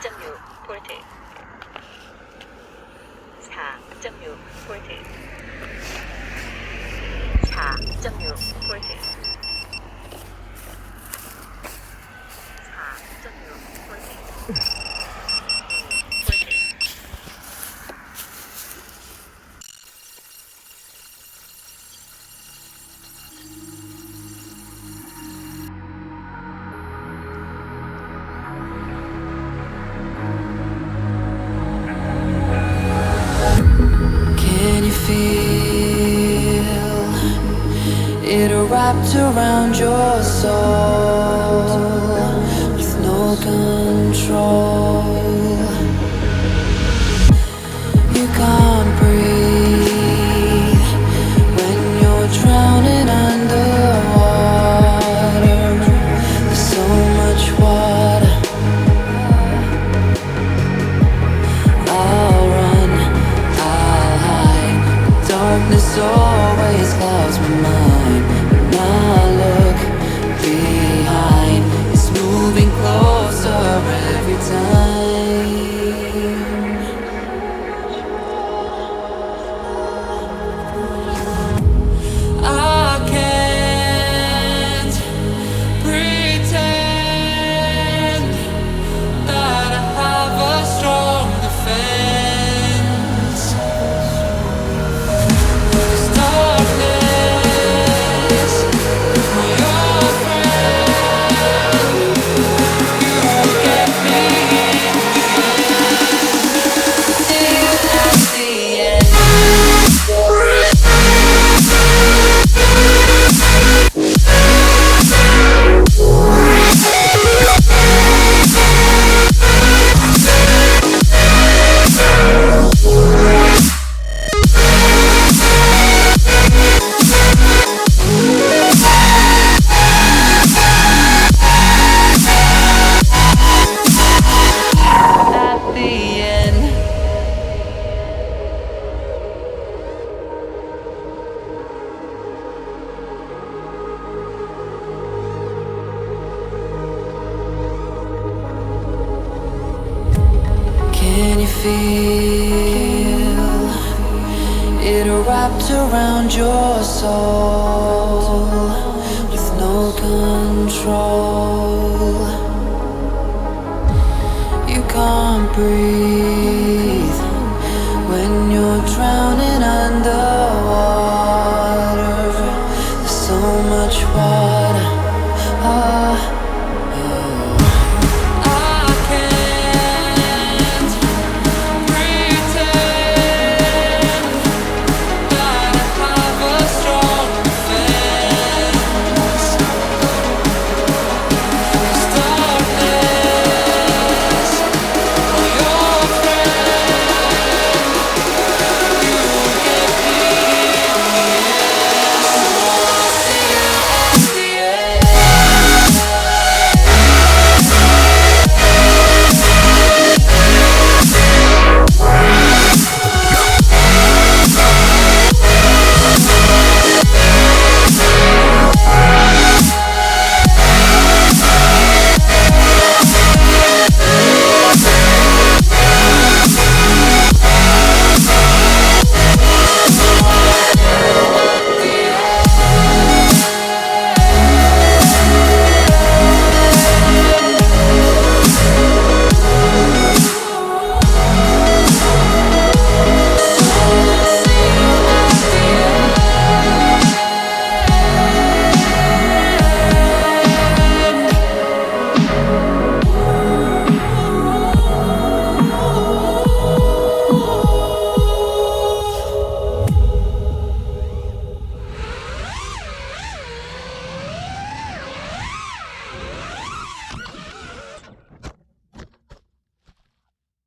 볼트 4.6 볼트 4.6 볼트 4.6 볼트 Wrapped around your soul with no control. You can't breathe when you're drowning underwater. There's so much water. I'll run, I'll hide. Darkness always clouds my mind. Look behind, it's moving closer every time. I can't pretend that I have a strong defense. Darkness, your friend, you get me till at the end. Can you feel it wrapped around your soul with no control? You can't breathe